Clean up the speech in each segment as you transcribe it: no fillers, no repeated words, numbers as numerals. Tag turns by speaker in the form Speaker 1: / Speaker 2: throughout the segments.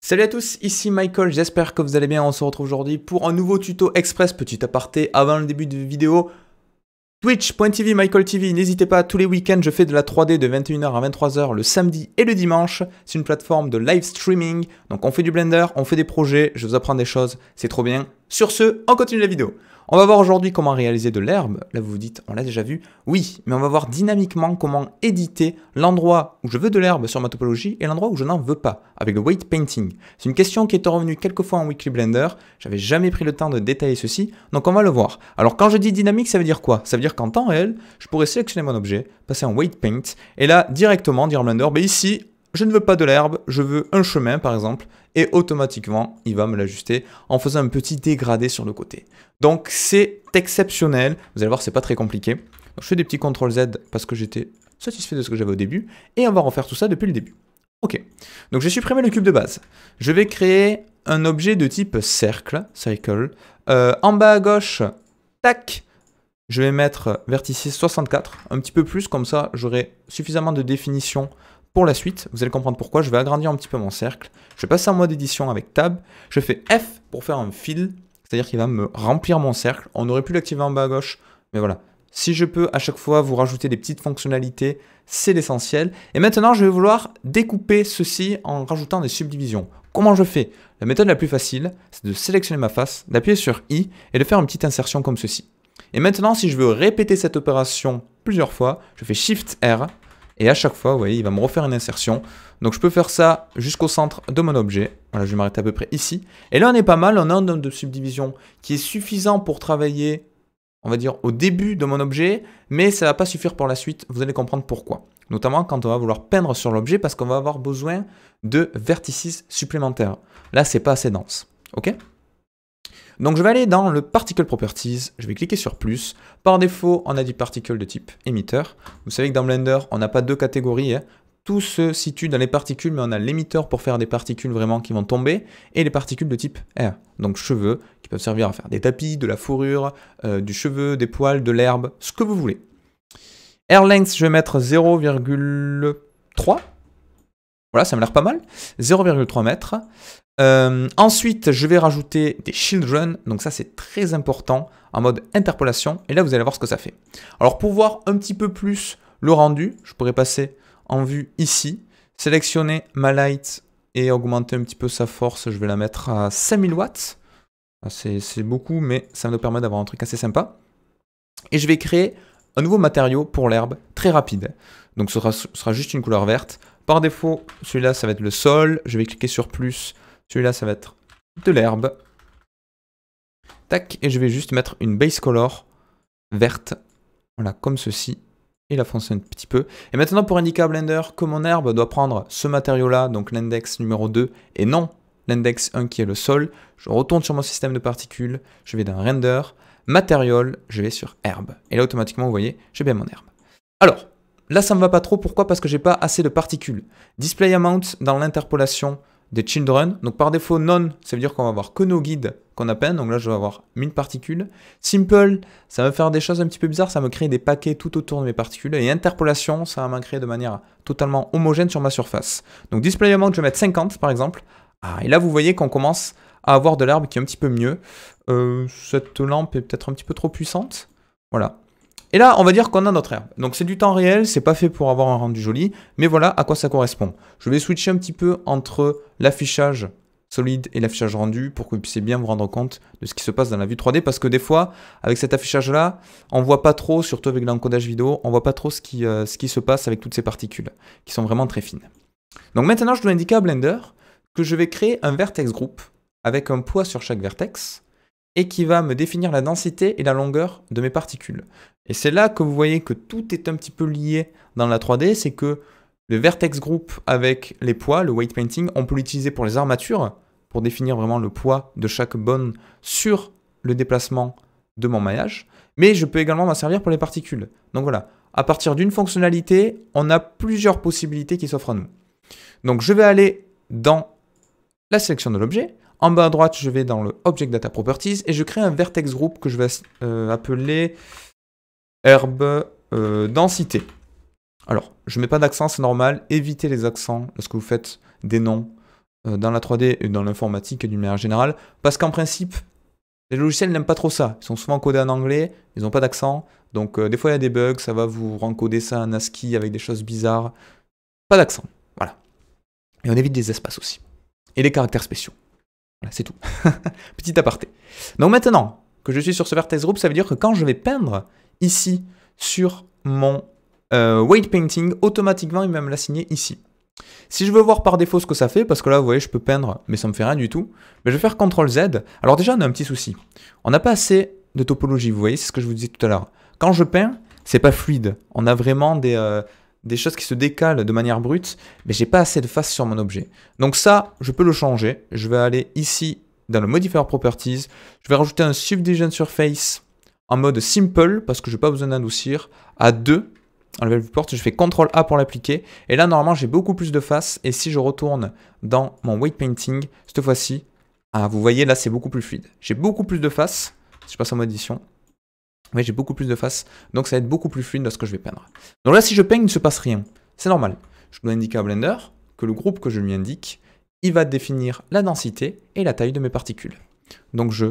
Speaker 1: Salut à tous, ici Michael, j'espère que vous allez bien. On se retrouve aujourd'hui pour un nouveau tuto express. Petit aparté avant le début de vidéo. Twitch.tv, Michael TV, n'hésitez pas, tous les week-ends je fais de la 3D de 21h à 23h le samedi et le dimanche. C'est une plateforme de live streaming, donc on fait du Blender, on fait des projets, je vous apprends des choses, c'est trop bien. Sur ce, on continue la vidéo. On va voir aujourd'hui comment réaliser de l'herbe. Là vous vous dites, on l'a déjà vu. Oui, mais on va voir dynamiquement comment éditer l'endroit où je veux de l'herbe sur ma topologie et l'endroit où je n'en veux pas, avec le weight painting. C'est une question qui est revenue quelques fois en Weekly Blender. J'avais jamais pris le temps de détailler ceci, donc on va le voir. Alors quand je dis dynamique, ça veut dire quoi? Ça veut dire qu'en temps réel, je pourrais sélectionner mon objet, passer en weight paint, et là directement dire à Blender, ben ici, je ne veux pas de l'herbe, je veux un chemin par exemple, et automatiquement, il va me l'ajuster en faisant un petit dégradé sur le côté. Donc c'est exceptionnel, vous allez voir, c'est pas très compliqué. Donc, je fais des petits CTRL Z parce que j'étais satisfait de ce que j'avais au début, et on va refaire tout ça depuis le début. Ok, donc j'ai supprimé le cube de base. Je vais créer un objet de type cercle, cycle. En bas à gauche, tac, je vais mettre vertices 64, un petit peu plus, comme ça j'aurai suffisamment de définition pour la suite. Vous allez comprendre pourquoi. Je vais agrandir un petit peu mon cercle. Je vais passer en mode édition avec Tab. Je fais F pour faire un fill, c'est-à-dire qu'il va me remplir mon cercle. On aurait pu l'activer en bas à gauche, mais voilà. Si je peux à chaque fois vous rajouter des petites fonctionnalités, c'est l'essentiel. Et maintenant, je vais vouloir découper ceci en rajoutant des subdivisions. Comment je fais? La méthode la plus facile, c'est de sélectionner ma face, d'appuyer sur I et de faire une petite insertion comme ceci. Et maintenant, si je veux répéter cette opération plusieurs fois, je fais Shift R. Et à chaque fois, vous voyez, il va me refaire une insertion. Donc je peux faire ça jusqu'au centre de mon objet. Voilà, je vais m'arrêter à peu près ici. Et là, on est pas mal. On a un nombre de subdivision qui est suffisant pour travailler, on va dire, au début de mon objet. Mais ça ne va pas suffire pour la suite. Vous allez comprendre pourquoi. Notamment quand on va vouloir peindre sur l'objet parce qu'on va avoir besoin de vertices supplémentaires. Là, c'est pas assez dense. OK ? Donc je vais aller dans le Particle Properties, je vais cliquer sur plus. Par défaut, on a des particules de type émetteur. Vous savez que dans Blender, on n'a pas deux catégories. Tout se situe dans les particules, mais on a l'émetteur pour faire des particules vraiment qui vont tomber, et les particules de type air. Donc cheveux, qui peuvent servir à faire des tapis, de la fourrure, du cheveu, des poils, de l'herbe, ce que vous voulez. Air length, je vais mettre 0,3. Voilà, ça me l'air pas mal. 0,3 mètres. Ensuite, je vais rajouter des children, donc ça c'est très important, en mode interpolation, et là vous allez voir ce que ça fait. Alors pour voir un petit peu plus le rendu, je pourrais passer en vue ici, sélectionner ma light et augmenter un petit peu sa force, je vais la mettre à 5000 watts, c'est beaucoup, mais ça me permet d'avoir un truc assez sympa. Et je vais créer un nouveau matériau pour l'herbe, très rapide, donc ce sera juste une couleur verte. Par défaut, celui-là ça va être le sol, je vais cliquer sur plus. Celui-là, ça va être de l'herbe. Tac, et je vais juste mettre une base color verte. Voilà, comme ceci. Et la foncer un petit peu. Et maintenant, pour indiquer à Blender que mon herbe doit prendre ce matériau-là, donc l'index numéro 2, et non l'index 1 qui est le sol, je retourne sur mon système de particules, je vais dans Render, Material, je vais sur herbe. Et là, automatiquement, vous voyez, j'ai bien mon herbe. Alors, là, ça ne me va pas trop. Pourquoi? Parce que j'ai pas assez de particules. Display Amount dans l'interpolation des children, donc par défaut none, ça veut dire qu'on va avoir que nos guides qu'on a peint, donc là je vais avoir 1000 particules. Simple, ça va faire des choses un petit peu bizarres, ça va me créer des paquets tout autour de mes particules, et interpolation, ça va m'en créer de manière totalement homogène sur ma surface. Donc display amount, je vais mettre 50 par exemple, et là vous voyez qu'on commence à avoir de l'herbe qui est un petit peu mieux. Cette lampe est peut-être un petit peu trop puissante, voilà. Et là, on va dire qu'on a notre herbe. Donc c'est du temps réel, c'est pas fait pour avoir un rendu joli, mais voilà à quoi ça correspond. Je vais switcher un petit peu entre l'affichage solide et l'affichage rendu pour que vous puissiez bien vous rendre compte de ce qui se passe dans la vue 3D, parce que des fois, avec cet affichage-là, on voit pas trop, surtout avec l'encodage vidéo, on voit pas trop ce qui se passe avec toutes ces particules, qui sont vraiment très fines. Donc maintenant, je dois indiquer à Blender que je vais créer un vertex group avec un poids sur chaque vertex, et qui va me définir la densité et la longueur de mes particules. Et c'est là que vous voyez que tout est un petit peu lié dans la 3D, c'est que le vertex group avec les poids, le weight painting, on peut l'utiliser pour les armatures, pour définir vraiment le poids de chaque bone sur le déplacement de mon maillage, mais je peux également m'en servir pour les particules. Donc voilà, à partir d'une fonctionnalité, on a plusieurs possibilités qui s'offrent à nous. Donc je vais aller dans la sélection de l'objet. En bas à droite, je vais dans le Object Data Properties et je crée un vertex group que je vais appeler herbe densité. Alors, je ne mets pas d'accent, c'est normal. Évitez les accents lorsque vous faites des noms dans la 3D et dans l'informatique d'une manière générale, parce qu'en principe, les logiciels n'aiment pas trop ça. Ils sont souvent codés en anglais, ils n'ont pas d'accent, donc des fois il y a des bugs, ça va vous rencoder ça en ASCII avec des choses bizarres. Pas d'accent, voilà. Et on évite des espaces aussi. Et les caractères spéciaux. Voilà, c'est tout. Petit aparté. Donc maintenant que je suis sur ce vertex group, ça veut dire que quand je vais peindre ici sur mon weight painting, automatiquement il va me l'assigner ici. Si je veux voir par défaut ce que ça fait, parce que là vous voyez je peux peindre mais ça me fait rien du tout, mais je vais faire CTRL Z. Alors déjà on a un petit souci. On n'a pas assez de topologie, vous voyez, c'est ce que je vous disais tout à l'heure. Quand je peins, c'est pas fluide. On a vraiment des choses qui se décalent de manière brute, mais j'ai pas assez de face sur mon objet. Donc ça, je peux le changer. Je vais aller ici dans le Modifier Properties. Je vais rajouter un Subdivision Surface en mode Simple, parce que je n'ai pas besoin d'adoucir, à 2. En level viewport, je fais CTRL A pour l'appliquer. Et là, normalement, j'ai beaucoup plus de face. Et si je retourne dans mon Weight Painting, cette fois-ci, vous voyez, là, c'est beaucoup plus fluide. J'ai beaucoup plus de face. Si je passe en mode édition, oui, j'ai beaucoup plus de face, donc ça va être beaucoup plus fluide lorsque je vais peindre. Donc là, si je peigne, il ne se passe rien. C'est normal. Je dois indiquer à Blender que le groupe que je lui indique, il va définir la densité et la taille de mes particules. Donc je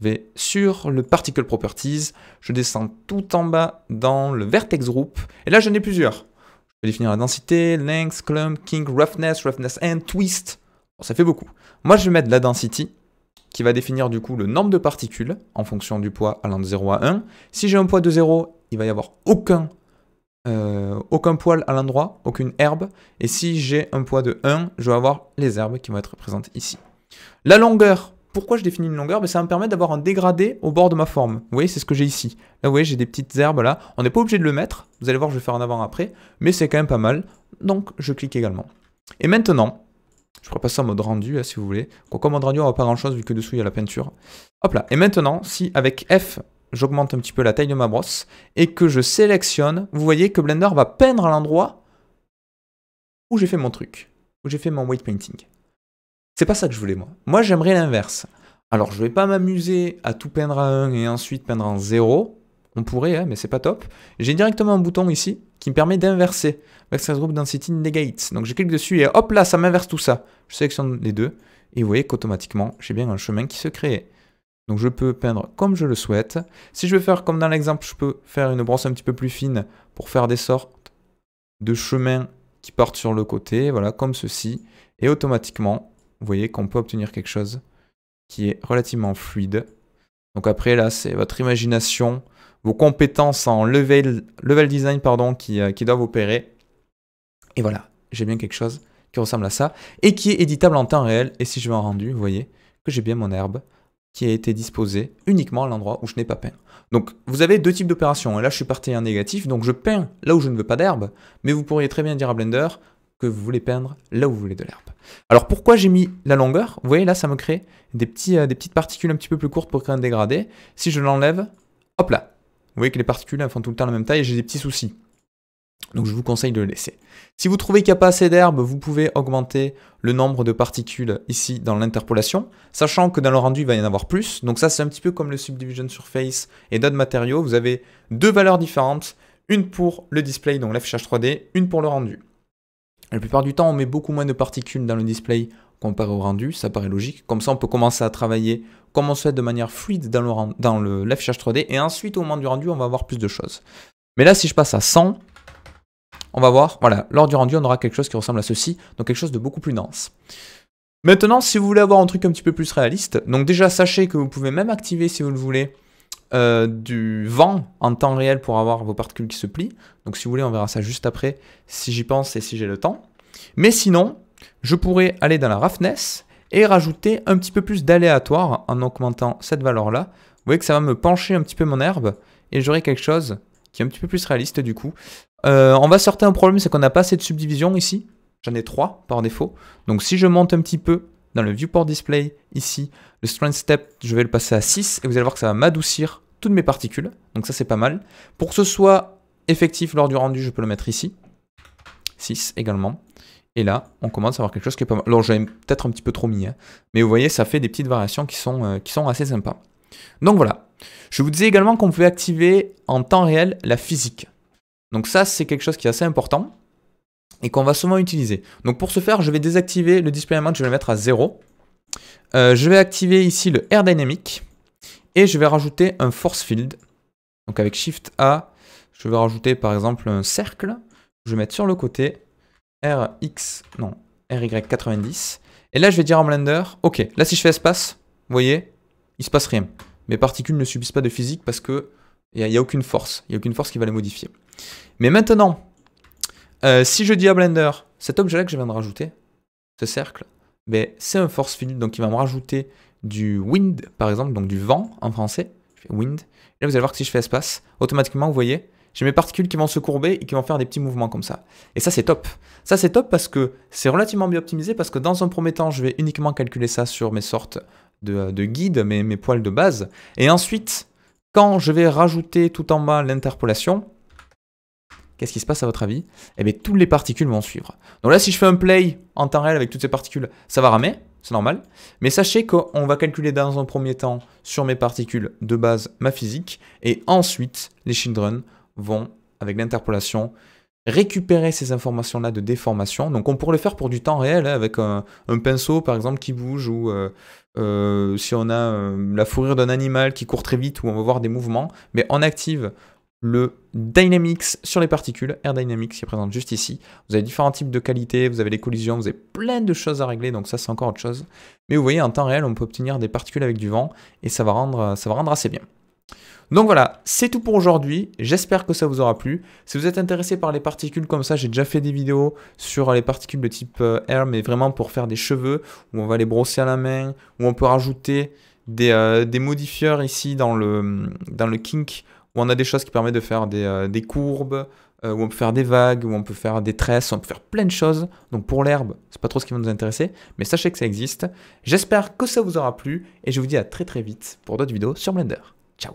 Speaker 1: vais sur le Particle Properties, je descends tout en bas dans le Vertex Group, et là j'en ai plusieurs. Je vais définir la densité, length, clump, kink, roughness and twist. Bon, ça fait beaucoup. Moi, je vais mettre la density, qui va définir du coup le nombre de particules en fonction du poids allant de 0 à 1. Si j'ai un poids de 0, il va y avoir aucun poil à l'endroit, aucune herbe. Et si j'ai un poids de 1, je vais avoir les herbes qui vont être présentes ici. La longueur, pourquoi je définis une longueur? Ça va me permettre d'avoir un dégradé au bord de ma forme. Vous voyez, c'est ce que j'ai ici. Là, vous voyez, j'ai des petites herbes là. On n'est pas obligé de le mettre. Vous allez voir, je vais faire en avant-après. Mais c'est quand même pas mal. Donc, je clique également. Et maintenant, je pourrais passer en mode rendu, là, si vous voulez. Quoique en mode rendu, on va pas grand-chose, vu que dessous, il y a la peinture. Hop là. Et maintenant, si avec F, j'augmente un petit peu la taille de ma brosse, et que je sélectionne, vous voyez que Blender va peindre à l'endroit où j'ai fait mon truc, où j'ai fait mon weight painting. C'est pas ça que je voulais, moi. Moi, j'aimerais l'inverse. Alors, je vais pas m'amuser à tout peindre à 1 et ensuite peindre en 0. On pourrait, hein, mais c'est pas top. J'ai directement un bouton ici qui me permet d'inverser. Vertex Group Density Negate. Donc je clique dessus et hop là, ça m'inverse tout ça. Je sélectionne les deux et vous voyez qu'automatiquement, j'ai bien un chemin qui se crée. Donc je peux peindre comme je le souhaite. Si je veux faire comme dans l'exemple, je peux faire une brosse un petit peu plus fine pour faire des sortes de chemins qui partent sur le côté, voilà, comme ceci. Et automatiquement, vous voyez qu'on peut obtenir quelque chose qui est relativement fluide. Donc après là, c'est votre imagination, vos compétences en level design pardon, qui doivent opérer. Et voilà, j'ai bien quelque chose qui ressemble à ça et qui est éditable en temps réel. Et si je vais en rendu, vous voyez que j'ai bien mon herbe qui a été disposée uniquement à l'endroit où je n'ai pas peint. Donc vous avez deux types d'opérations. Et là, je suis parti en négatif, donc je peins là où je ne veux pas d'herbe. Mais vous pourriez très bien dire à Blender que vous voulez peindre là où vous voulez de l'herbe. Alors pourquoi j'ai mis la longueur? Vous voyez là, ça me crée des petites particules un petit peu plus courtes pour créer un dégradé. Si je l'enlève, hop là. Vous voyez que les particules elles font tout le temps la même taille et j'ai des petits soucis. Donc je vous conseille de le laisser. Si vous trouvez qu'il n'y a pas assez d'herbe, vous pouvez augmenter le nombre de particules ici dans l'interpolation, sachant que dans le rendu, il va y en avoir plus. Donc ça, c'est un petit peu comme le Subdivision Surface et d'autres matériaux. Vous avez deux valeurs différentes, une pour le display, donc l'affichage 3D, une pour le rendu. La plupart du temps, on met beaucoup moins de particules dans le display comparé au rendu, ça paraît logique. Comme ça, on peut commencer à travailler comme on souhaite de manière fluide dans l'affichage 3D, et ensuite, au moment du rendu, on va avoir plus de choses. Mais là, si je passe à 100, on va voir, voilà, lors du rendu, on aura quelque chose qui ressemble à ceci, donc quelque chose de beaucoup plus dense. Maintenant, si vous voulez avoir un truc un petit peu plus réaliste, donc déjà, sachez que vous pouvez même activer, si vous le voulez, du vent en temps réel pour avoir vos particules qui se plient. Donc si vous voulez, on verra ça juste après, si j'y pense et si j'ai le temps. Mais sinon, je pourrais aller dans la roughness et rajouter un petit peu plus d'aléatoire en augmentant cette valeur-là. Vous voyez que ça va me pencher un petit peu mon herbe et j'aurai quelque chose qui est un petit peu plus réaliste du coup. On va sortir un problème, c'est qu'on n'a pas assez de subdivision ici. J'en ai 3 par défaut. Donc si je monte un petit peu dans le viewport display ici, le strength step, je vais le passer à 6 et vous allez voir que ça va m'adoucir toutes mes particules. Donc ça, c'est pas mal. Pour que ce soit effectif lors du rendu, je peux le mettre ici. 6 également. Et là, on commence à avoir quelque chose qui est pas mal. Alors, j'avais peut-être un petit peu trop mis, hein. Mais vous voyez, ça fait des petites variations qui sont assez sympas. Donc voilà. Je vous disais également qu'on pouvait activer en temps réel la physique. Donc ça, c'est quelque chose qui est assez important. et qu'on va souvent utiliser. Donc pour ce faire, je vais désactiver le display amount, je vais le mettre à 0. Je vais activer ici le Air Dynamic et je vais rajouter un Force Field. Donc avec Shift A, je vais rajouter par exemple un cercle. Je vais mettre sur le côté RY90. Et là, je vais dire à Blender, ok, là si je fais espace, vous voyez, il se passe rien. Mes particules ne subissent pas de physique parce que il n'y a aucune force. Il n'y a aucune force qui va les modifier. Mais maintenant, si je dis à Blender, cet objet-là que je viens de rajouter, ce cercle, ben, c'est un force field, donc il va me rajouter du wind, par exemple, donc du vent en français. Je fais wind. Et là, vous allez voir que si je fais espace, automatiquement, vous voyez, j'ai mes particules qui vont se courber et qui vont faire des petits mouvements comme ça. Et ça, c'est top. Ça, c'est top parce que c'est relativement bien optimisé, parce que dans un premier temps, je vais uniquement calculer ça sur mes sortes de guides, mes poils de base. Et ensuite, quand je vais rajouter tout en bas l'interpolation, qu'est-ce qui se passe à votre avis? Eh bien, toutes les particules vont suivre. Donc là, si je fais un play en temps réel avec toutes ces particules, ça va ramer, c'est normal. Mais sachez qu'on va calculer dans un premier temps sur mes particules de base ma physique, et ensuite, les children vont, avec l'interpolation, récupérer ces informations-là de déformation. Donc on pourrait le faire pour du temps réel, hein, avec un pinceau par exemple qui bouge, ou si on a la fourrure d'un animal qui court très vite, où on va voir des mouvements, mais on active le Dynamics sur les particules, Air Dynamics qui est présente juste ici. Vous avez différents types de qualités, vous avez les collisions, vous avez plein de choses à régler, donc ça c'est encore autre chose. Mais vous voyez, en temps réel, on peut obtenir des particules avec du vent, et ça va rendre assez bien. Donc voilà, c'est tout pour aujourd'hui, j'espère que ça vous aura plu. Si vous êtes intéressé par les particules comme ça, j'ai déjà fait des vidéos sur les particules de type Air, mais vraiment pour faire des cheveux, où on va les brosser à la main, où on peut rajouter des modifieurs ici dans le kink, où on a des choses qui permettent de faire des courbes, où on peut faire des vagues, où on peut faire des tresses, on peut faire plein de choses. Donc pour l'herbe, c'est pas trop ce qui va nous intéresser, mais sachez que ça existe. J'espère que ça vous aura plu, et je vous dis à très très vite pour d'autres vidéos sur Blender. Ciao!